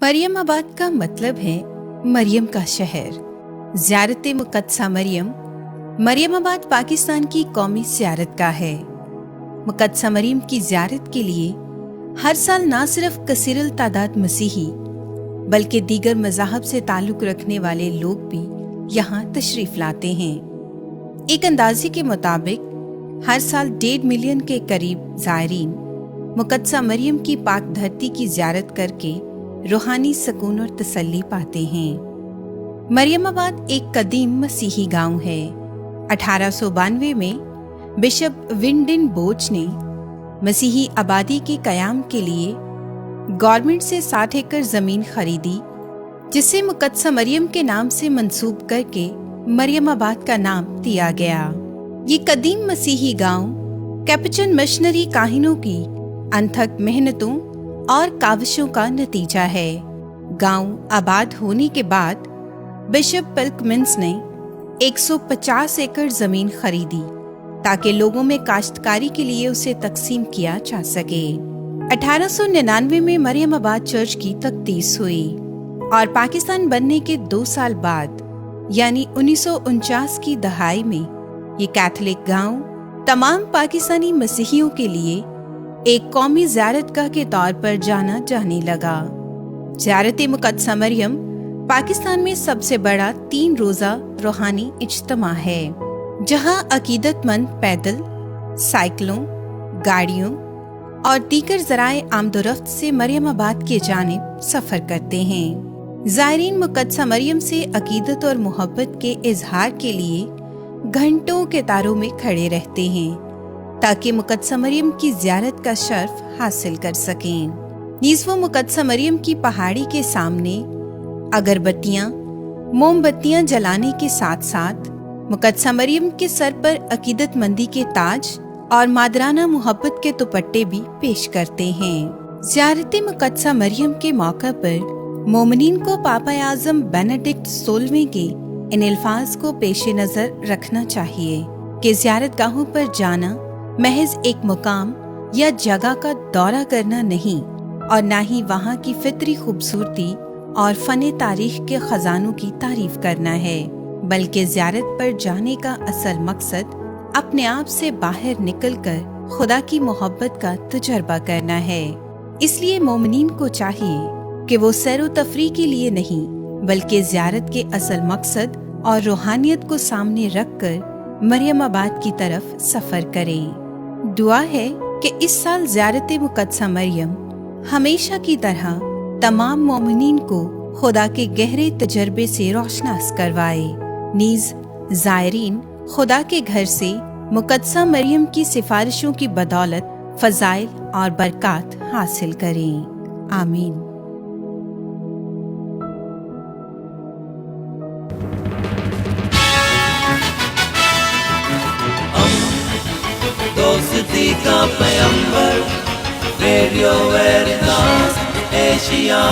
मरियम आबाद का मतलब है मरियम का शहर। ज़ियारत मुक़द्दसा मरियम आबाद पाकिस्तान की कौमी ज़ियारत का है। मुक़द्दसा मरियम की ज़ियारत के लिए हर साल न सिर्फ कसीरुल तादाद मसीही बल्कि दीगर मज़ाहब से ताल्लुक़ रखने वाले लोग भी यहाँ तशरीफ़ लाते हैं। एक अंदाज़े के मुताबिक हर साल 1.5 मिलियन के करीब ज़ायरीन मुक़द्दसा मरियम की पाक धरती की ज़ियारत करके रूहानी सुकून और तसल्ली पाते हैं। मरियम आबाद एक कदीम मसीही गांव है। 1892 में बिशप विंडन बोच ने मसीही आबादी के कयाम के लिए गवर्नमेंट से 60 एकड़ जमीन खरीदी, जिसे मुक़द्दसा मरियम के नाम से मंसूब करके मरियम आबाद का नाम दिया गया। ये कदीम मसीही गांव कैपुचिन मिशनरी काहिनों की अनथक मेहनतों और काविशों का नतीजा है। गांव आबाद होने के बाद बिशप पिल्कमिंस ने 150 एकड़ जमीन खरीदी ताकि लोगों में काश्तकारी के लिए उसे तकसीम किया जा सके। 1899 में मरियम आबाद चर्च की तकदीस हुई और पाकिस्तान बनने के 2 साल बाद यानी 1949 की दहाई में ये कैथोलिक गांव तमाम पाकिस्तानी मसीहियों के लिए एक कौमी ज़ियारतगाह के तौर पर जाना जाने लगा। ज़ियारत मुक़द्दसा मरियम पाकिस्तान में सबसे बड़ा 3 रोज़ा रूहानी इज्तिमा है, जहां अकीदतमंद पैदल, साइकिलों, गाड़ियों और दीगर ज़राए आमदोरफ्त से मरियम आबाद की जानिब सफ़र करते हैं। ज़ायरीन मुक़द्दसा मरियम से अकीदत और मोहब्बत के इजहार के लिए घंटों कतारों में खड़े रहते हैं ताकि मुक़द्दसा मरियम की ज़ियारत का शर्फ हासिल कर सकें। नीज़ वो मुक़द्दसा मरियम की पहाड़ी के सामने अगरबत्तियाँ, मोमबत्तियाँ जलाने के साथ साथ मुक़द्दसा मरियम के सर पर अकीदतमंदी के ताज और मादराना मोहब्बत के दुपट्टे भी पेश करते हैं। ज़ियारत मुक़द्दसा मरियम के मौका पर मोमिनीन को पापा आज़म बेनेडिक्ट 16वें के इन अल्फाज को पेश नज़र रखना चाहिए कि ज़ियारतगाहों पर जाना महज एक मुकाम या जगह का दौरा करना नहीं और न ही वहाँ की फितरी खूबसूरती और फ़न तारीख के खजानों की तारीफ करना है, बल्कि ज़ियारत पर जाने का असल मकसद अपने आप से बाहर निकलकर खुदा की मोहब्बत का तजर्बा करना है। इसलिए मोमिनीन को चाहिए कि वो सैर व तफरीह के लिए नहीं बल्कि ज़ियारत के असल मकसद और रूहानियत को सामने रखकर मरियम आबाद की तरफ सफ़र करें। दुआ है कि इस साल ज़ियारत मुक़द्दसा मरियम हमेशा की तरह तमाम मोमिनीन को खुदा के गहरे तजर्बे से रोशनास करवाए। नीज़ ज़ायरीन खुदा के घर से मुक़द्दसा मरियम की सिफारिशों की बदौलत फ़ज़ाइल और बरक़ात हासिल करें। आमीन। दोस्ती का पैगंबर, रेडियो वेरितास एशिया।